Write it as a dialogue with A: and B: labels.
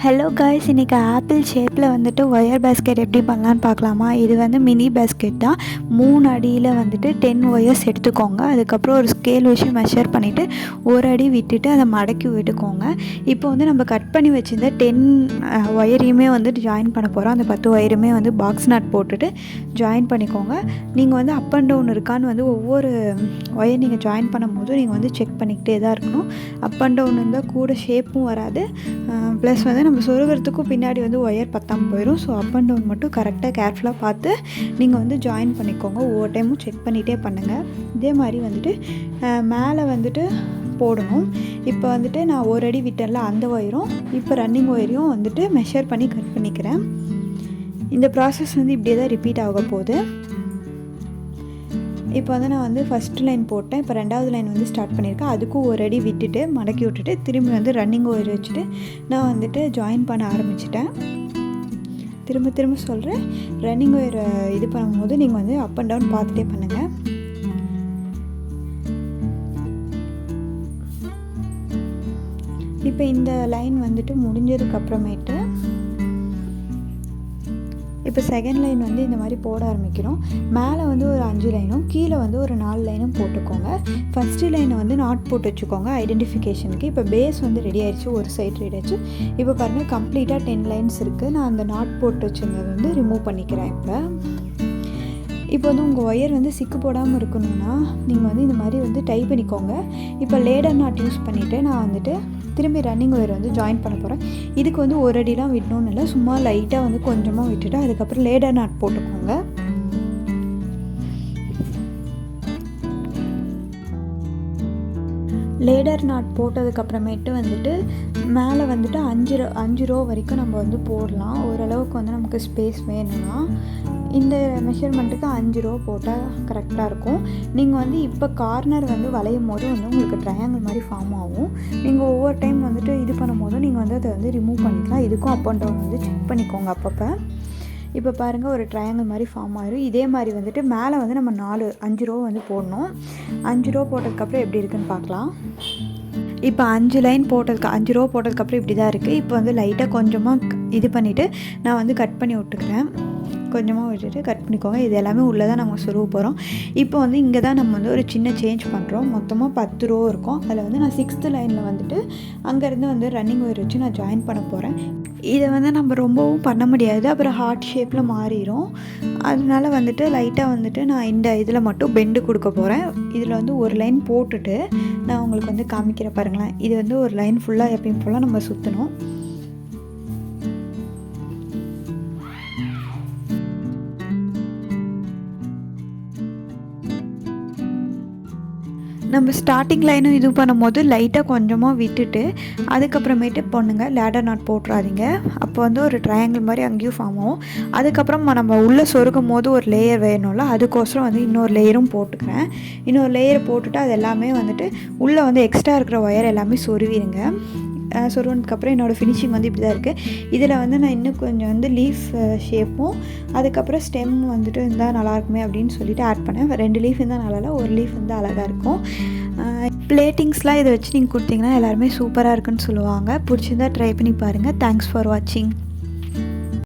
A: Hello guys, இன்றைக்கி apple ஷேப்பில் வந்துட்டு ஒயர் பேஸ்கெட் எப்படி பண்ணலான்னு பார்க்கலாமா. இது வந்து மினி பேஸ்கெட் தான். 3 அடியில் வந்துட்டு 10 ஒயர்ஸ் எடுத்துக்கோங்க. அதுக்கப்புறம் ஒரு ஸ்கேல் வச்சு மெஷர் பண்ணிவிட்டு ஒரு அடி விட்டுட்டு அதை மடக்கி விட்டுக்கோங்க. இப்போ வந்து நம்ம கட் பண்ணி வச்சுருந்த 10 ஒயரையுமே வந்துட்டு ஜாயின் பண்ண போகிறோம். அந்த 10 ஒயருமே வந்து பாக்ஸ் நாட் போட்டுட்டு ஜாயின் பண்ணிக்கோங்க. நீங்கள் வந்து அப் அண்ட் டவுன் இருக்கான்னு வந்து ஒவ்வொரு ஒயர் நீங்கள் ஜாயின் பண்ணும் போதும் நீங்கள் வந்து செக் பண்ணிக்கிட்டே தான் இருக்கணும். அப் அண்ட் டவுன் இருந்தால் கூட ஷேப்பும் வராது, ப்ளஸ் வந்து நம்ம சொருகிறதுக்கும் பின்னாடி வந்து ஒயர் பத்தாமல் போயிடும். ஸோ அப் அண்ட் டவுன் மட்டும் கரெக்டாக கேர்ஃபுல்லாக பார்த்து நீங்கள் வந்து ஜாயின் பண்ணிக்கோங்க. ஒவ்வொரு டைமும் செக் பண்ணிகிட்டே பண்ணுங்கள். இதே மாதிரி வந்துட்டு மேலே வந்துட்டு போடணும். இப்போ வந்துட்டு நான் ஒரு அடி விட்டேன்ல, அந்த ஒயரும் இப்போ ரன்னிங் ஒயரையும் வந்துட்டு மெஷர் பண்ணி கட் பண்ணிக்கிறேன். இந்த ப்ராசஸ் வந்து இப்படியே தான் ரிப்பீட் ஆக போகுது. இப்போ வந்து நான் வந்து ஃபஸ்ட்டு லைன் போட்டேன். இப்போ 2வது லைன் வந்து ஸ்டார்ட் பண்ணியிருக்கேன். அதுக்கும் ஒரு அடி விட்டுட்டு மடக்கி விட்டுட்டு திரும்பி வந்து ரன்னிங் ஒயர் வச்சுட்டு நான் வந்துட்டு ஜாயின் பண்ண ஆரம்பிச்சிட்டேன். திரும்ப சொல்கிறேன், ரன்னிங் ஒயர் இது பண்ணும்போது நீங்கள் வந்து அப் அண்ட் டவுன் பார்த்துட்டே பண்ணுங்கள். இப்போ இந்த லைன் வந்துட்டு முடிஞ்சதுக்கப்புறமேட்டு இப்போ செகண்ட் லைன் வந்து இந்த மாதிரி போட ஆரம்பிக்கிறோம். மேலே வந்து ஒரு 5 லைனும் கீழே வந்து ஒரு 4 லைனும் போட்டுக்கோங்க. ஃபஸ்ட்டு லைனை வந்து நாட் போட்டு வச்சுக்கோங்க ஐடென்டிஃபிகேஷனுக்கு. இப்போ பேஸ் வந்து ரெடி ஆயிடுச்சு, ஒரு சைடு ரெடி ஆயிடுச்சு. இப்போ பாருங்கள், கம்ப்ளீட்டாக 10 லைன்ஸ் இருக்குது. நான் அந்த நாட் போட்டு வச்சுருந்தது வந்து ரிமூவ் பண்ணிக்கிறேன். இப்போ வந்து உங்கள் ஒயர் வந்து சிக்கு போடாமல் இருக்கணும்னா நீங்கள் வந்து இந்த மாதிரி வந்து டை பண்ணிக்கோங்க. இப்போ லேடர் நாட் யூஸ் பண்ணிவிட்டு நான் வந்துட்டு திரும்பி ரன்னிங் ஒயர் வந்து ஜாயின் பண்ண போகிறேன். இதுக்கு வந்து ஒரு அடிலாம் விடணும்னு இல்லை, சும்மா லைட்டாக வந்து கொஞ்சமாக விட்டுட்டு அதுக்கப்புறம் லேடர் நாட் போட்டுக்கோங்க. லேடர் நாட் போட்டதுக்கப்புறமேட்டு வந்துட்டு மேலே வந்துட்டு 5 ரோ வரைக்கும் நம்ம வந்து போடலாம். ஓரளவுக்கு வந்து நமக்கு ஸ்பேஸ் வேணும்னா இந்த மெஷர்மெண்ட்டுக்கு 5 ரோ போட்டால் கரெக்டாக இருக்கும். நீங்கள் வந்து இப்போ கார்னர் வந்து வளையும் போது வந்து உங்களுக்கு ட்ரையாங்கிள் மாதிரி ஃபார்ம் ஆகும். நீங்கள் ஒவ்வொரு டைம் வந்துட்டு இது பண்ணும் போதும் நீங்கள் வந்து அதை வந்து ரிமூவ் பண்ணிக்கலாம். இதுக்கும் அப் அண்ட் டவுன் வந்து செக் பண்ணிக்கோங்க அப்பப்போ. இப்போ பாருங்கள், ஒரு ட்ரையாங்கிள் மாதிரி ஃபார்ம் ஆகிடும். இதே மாதிரி வந்துட்டு மேலே வந்து நம்ம 5 ரோ வந்து போடணும். 5 ரோ போட்டதுக்கப்புறம் எப்படி இருக்குதுன்னு பார்க்கலாம். இப்போ 5 லைன் போட்டதுக்கு 5 ரோ போட்டதுக்கப்புறம் இப்படி தான் இருக்குது. இப்போ வந்து லைட்டாக கொஞ்சமாக இது பண்ணிவிட்டு நான் வந்து கட் பண்ணி விட்டுக்கிறேன். கொஞ்சமாக விட்டுட்டு கட் பண்ணிக்கோங்க. இது எல்லாமே உள்ளே தான் நம்ம சொருக போகிறோம். இப்போ வந்து இங்கே தான் நம்ம வந்து ஒரு சின்ன சேஞ்ச் பண்ணுறோம். மொத்தமாக 10 ரோ இருக்கும். அதில் வந்து நான் 6th லைனில் வந்துட்டு அங்கேருந்து வந்து ரன்னிங் ஒயர் வச்சு நான் ஜாயின் பண்ண போகிறேன். இதை வந்து நம்ம ரொம்பவும் பண்ண முடியாது, அப்புறம் ஹார்ட் ஷேப்பில் மாறிடும். அதனால வந்துட்டு லைட்டாக வந்துட்டு நான் இந்த இதில் மட்டும் பெண்டு கொடுக்க போகிறேன். இதில் வந்து ஒரு லைன் போட்டுட்டு நான் உங்களுக்கு வந்து காமிக்கிற பாருங்களேன். இது வந்து ஒரு லைன் ஃபுல்லாக எப்பயும் ஃபுல்லாக நம்ம சுற்றணும். நம்ம ஸ்டார்டிங் லைனும் இது பண்ணும்போது லைட்டாக கொஞ்சமாக விட்டுட்டு அதுக்கப்புறமேட்டு பண்ணுங்கள். லேடர் நாட் போட்டுறாதீங்க. அப்போ வந்து ஒரு ட்ரையாங்கிள் மாதிரி அங்கேயும் ஃபார்ம் ஆகும். அதுக்கப்புறம் நம்ம உள்ளே சொருகும் போது ஒரு லேயர் வேணும்ல, அதுக்கோசரம் வந்து இன்னொரு லேயரும் போட்டுக்கிறேன். இன்னொரு லேயர் போட்டுட்டு அது எல்லாமே வந்துட்டு உள்ளே வந்து எக்ஸ்ட்ரா இருக்கிற ஒயர் எல்லாமே சொருவிடுங்க. சொருவனதுக்கப்புறம் என்னோடய ஃபினிஷிங் வந்து இப்படி தான் இருக்குது. இதில் வந்து நான் இன்னும் கொஞ்சம் வந்து லீஃப் ஷேப்பும் அதுக்கப்புறம் ஸ்டெம் வந்துட்டு இருந்தால் நல்லாயிருக்குமே அப்படின்னு சொல்லிட்டு ஆட் பண்ணேன். 2 லீஃப் இருந்தால் நல்லா இல்லை, ஒரு லீஃப் வந்து அழகாக இருக்கும். பிளேட்டிங்ஸ்லாம் இதை வச்சு நீங்கள் கொடுத்தீங்கன்னா எல்லாருமே சூப்பராக இருக்குன்னு சொல்லுவாங்க. பிடிச்சிருந்தா ட்ரை பண்ணி பாருங்கள். தேங்க்ஸ் ஃபார் வாட்சிங்.